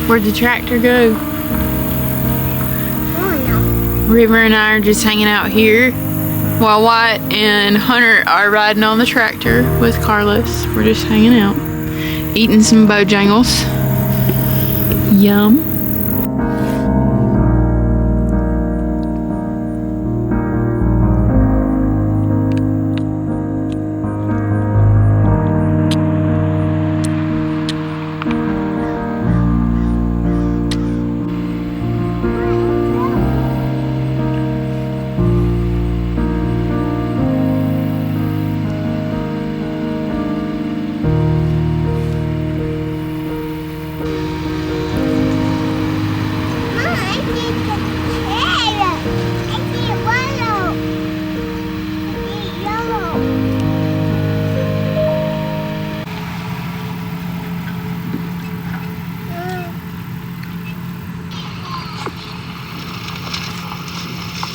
Where'd the tractor go? Oh no. River and I are just hanging out here while Wyatt and Hunter are riding on the tractor with Carlos. We're just hanging out, eating some Bojangles. Yum.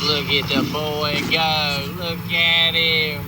Look at the boy go. Look at him.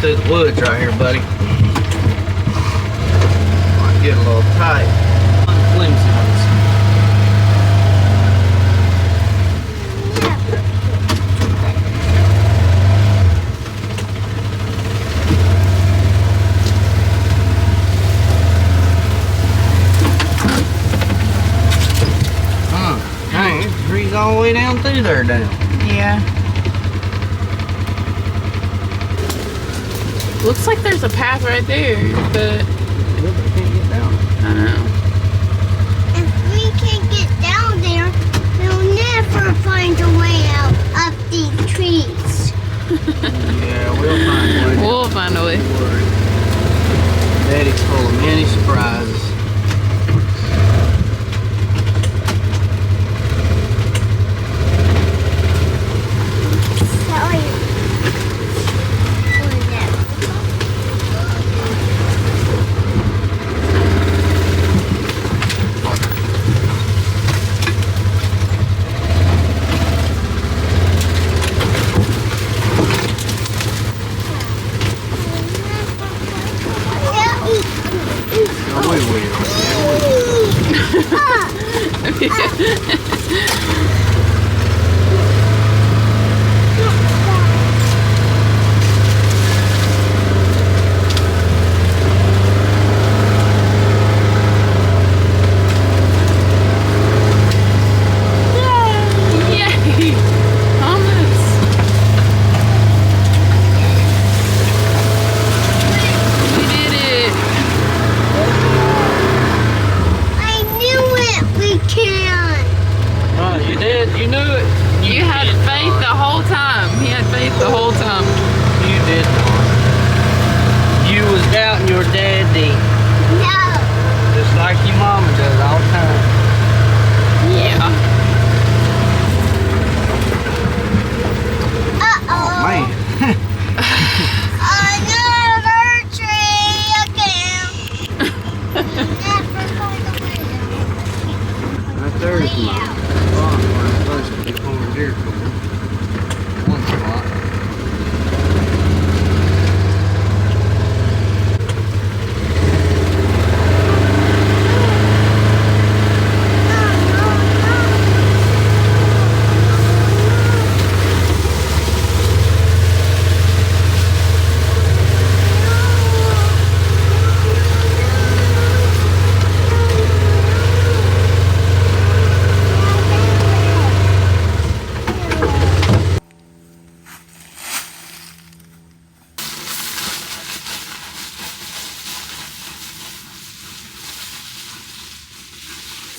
through the woods right here, buddy. Might get a little tight. Flimsy ones. way down through there down. Yeah. Looks like there's a path right there, but Yeah, but I can't get down. I don't know. If we can't get down there, we'll never find a way out of these trees. Yeah, we'll find a way. We'll find a way. Don't worry. Daddy's full of many surprises. That way. Or that. No, we will. Yeah, Yay! Almost. We did it. I knew it. We can. Oh, you did? You knew it? You had faith the whole time. He had faith the whole time. You did not. You was doubting your daddy, No. just like your mama does all the time. Yeah. Uh-oh. Man. Another tree again. Never find a way out. Right there is my spot where I'm supposed to be pulling deer from. One spot.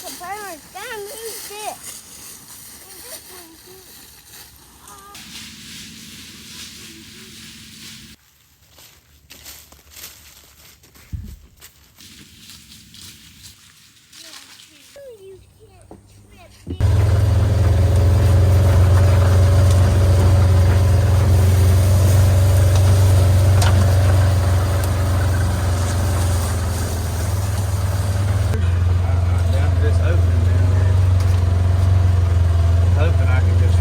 The bird down is this. You can't trip. Down to this opening down there. Hoping I can just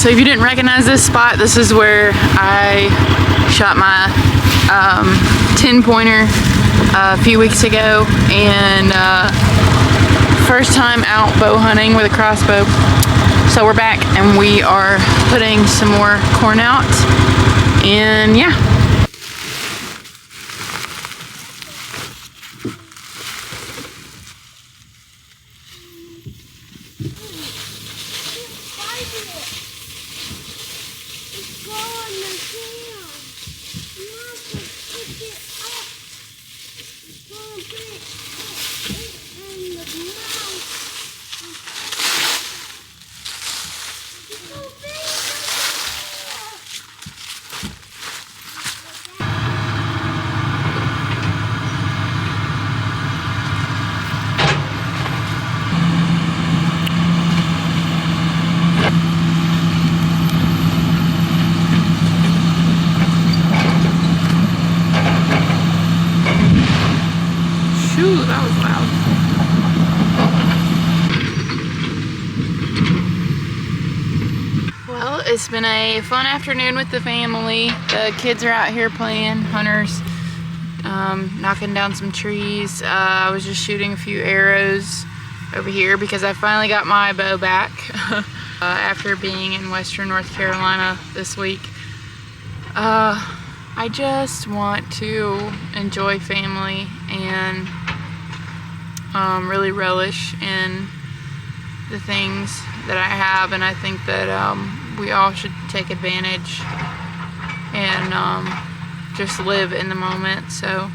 So if you didn't recognize this spot, this is where I shot my 10-pointer a few weeks ago, and first time out bow hunting with a crossbow. So we're back and we are putting some more corn out, and yeah. Ooh, that was loud. Well, it's been a fun afternoon with the family. The kids are out here playing, Hunter's knocking down some trees. I was just shooting a few arrows over here because I finally got my bow back after being in Western North Carolina this week. I just want to enjoy family and really relish in the things that I have, and I think that we all should take advantage and just live in the moment. So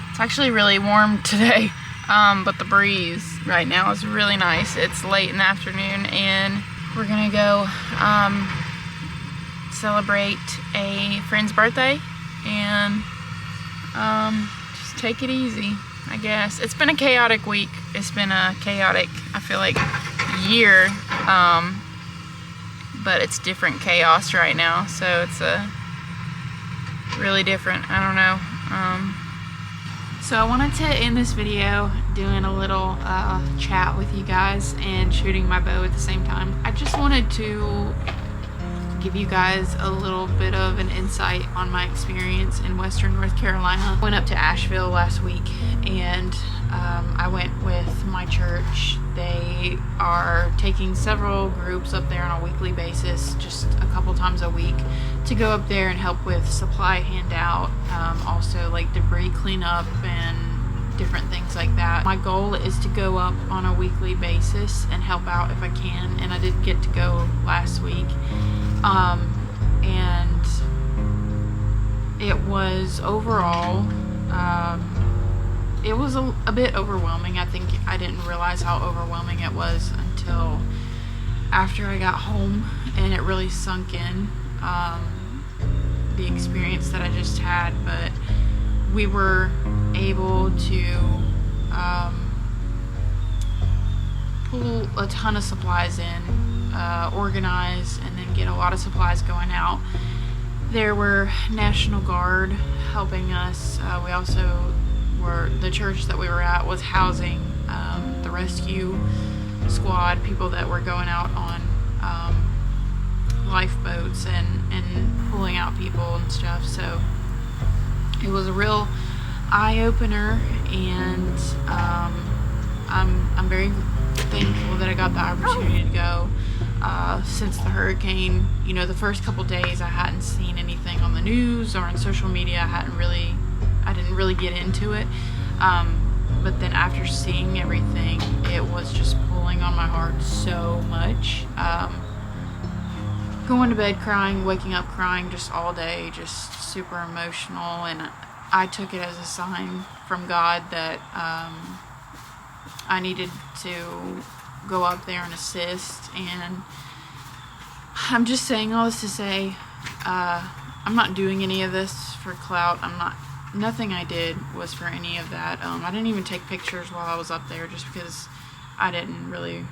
it's actually really warm today, but the breeze right now is really nice. It's late in the afternoon and we're gonna go celebrate a friend's birthday and just take it easy, I guess. It's been a chaotic week. It's been a chaotic, I feel like, year, but it's different chaos right now, so it's a really different, I don't know. So I wanted to end this video doing a little chat with you guys and shooting my bow at the same time. I just wanted to give you guys a little bit of an insight on my experience in Western North Carolina. I went up to Asheville last week, and I went with my church. They are taking several groups up there on a weekly basis, just a couple times a week, to go up there and help with supply handout, also like debris cleanup and different things like that. My goal is to go up on a weekly basis and help out if I can, and I did get to go last week. And it was overall, it was a bit overwhelming. I think I didn't realize how overwhelming it was until after I got home, and it really sunk in, the experience that I just had. But we were able to pull a ton of supplies in, organize, and then get a lot of supplies going out. There were National Guard helping us. We also the church that we were at was housing the rescue squad, people that were going out on lifeboats and pulling out people and stuff. So it was a real eye-opener, and I'm very thankful that I got the opportunity to go. Since the hurricane, you know, the first couple days I hadn't seen anything on the news or on social media. I didn't really get into it, but then after seeing everything, it was just pulling on my heart so much. Going to bed crying, waking up crying, just all day, just super emotional. And I took it as a sign from God that I needed to go up there and assist. And I'm just saying all this to say, I'm not doing any of this for clout. Nothing I did was for any of that. I didn't even take pictures while I was up there, just because I didn't really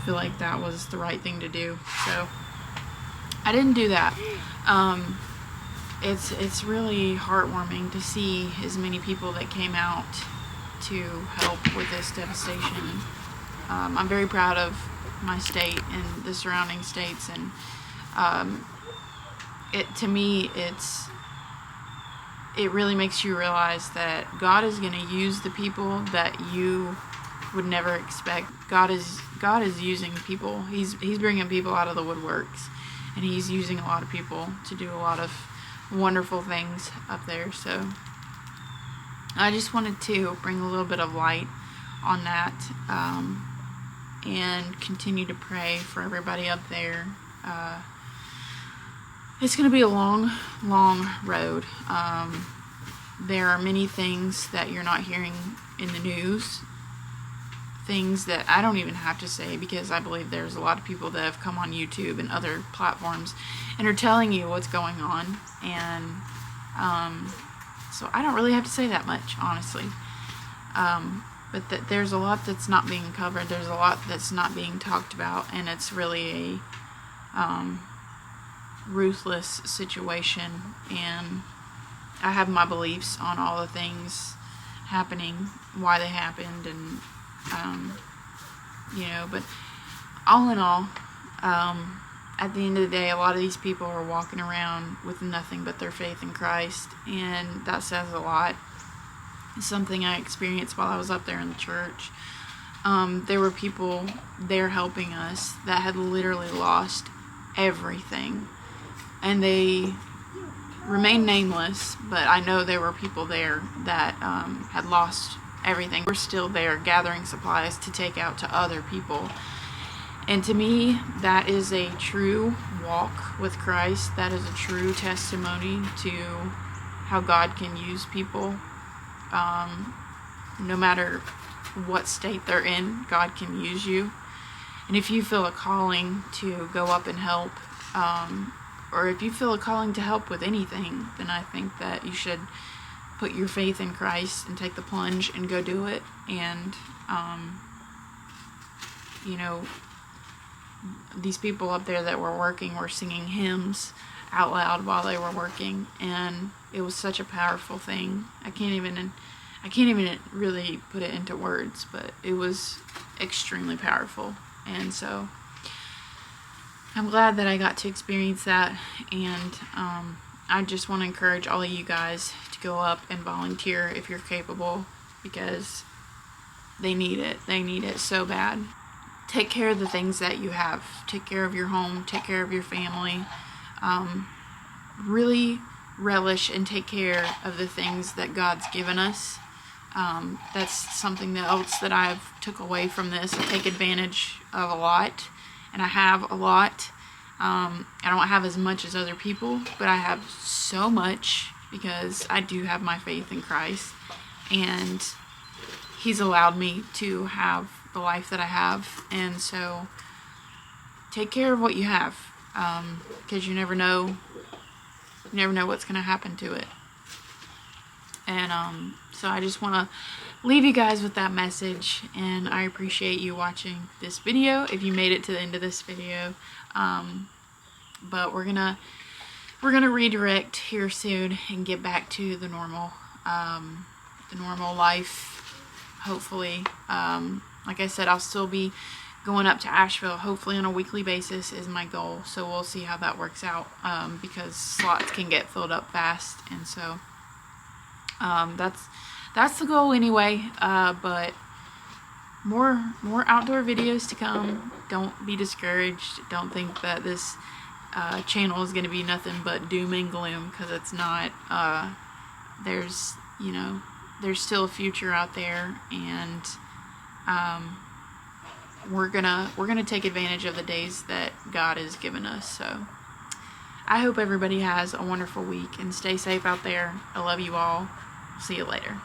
feel like that was the right thing to do. So I didn't do that. It's really heartwarming to see as many people that came out to help with this devastation. I'm very proud of my state and the surrounding states, and to me it really makes you realize that God is going to use the people that you would never expect. God is using people. He's bringing people out of the woodworks, and he's using a lot of people to do a lot of wonderful things up there. So I just wanted to bring a little bit of light on that, and continue to pray for everybody up there. It's going to be a long, long road. There are many things that you're not hearing in the news, things that I don't even have to say, because I believe there's a lot of people that have come on YouTube and other platforms and are telling you what's going on, and so I don't really have to say that much, honestly. But there's a lot that's not being covered. There's a lot that's not being talked about, and it's really a ruthless situation. And I have my beliefs on all the things happening, why they happened, and but all in all, at the end of the day, a lot of these people are walking around with nothing but their faith in Christ, and that says a lot. It's something I experienced while I was up there in the church. There were people there helping us that had literally lost everything, and they remain nameless, but I know there were people there that had lost everything. We're still there gathering supplies to take out to other people. And to me, that is a true walk with Christ. That is a true testimony to how God can use people. No matter what state they're in, God can use you. And if you feel a calling to go up and help, or if you feel a calling to help with anything, then I think that you should put your faith in Christ and take the plunge and go do it. And these people up there that were working were singing hymns out loud while they were working, and it was such a powerful thing. I can't even really put it into words, but it was extremely powerful. And so I'm glad that I got to experience that, and I just want to encourage all of you guys to go up and volunteer if you're capable, because they need it. They need it so bad. Take care of the things that you have. Take care of your home. Take care of your family. Really relish and take care of the things that God's given us. That's something else that I've took away from this. I take advantage of a lot, and I have a lot. I don't have as much as other people, but I have so much because I do have my faith in Christ, and He's allowed me to have the life that I have. And so take care of what you have, because you never know what's going to happen to it. And so I just want to leave you guys with that message, and I appreciate you watching this video if you made it to the end of this video. But we're gonna redirect here soon and get back to the normal life, hopefully. Like I said, I'll still be going up to Asheville, hopefully on a weekly basis is my goal. So we'll see how that works out, because slots can get filled up fast, and so that's the goal anyway. But more outdoor videos to come. Don't be discouraged. Don't think that this channel is going to be nothing but doom and gloom, because it's not. There's still a future out there, and we're gonna take advantage of the days that God has given us. So I hope everybody has a wonderful week, and stay safe out there. I love you all. See you later.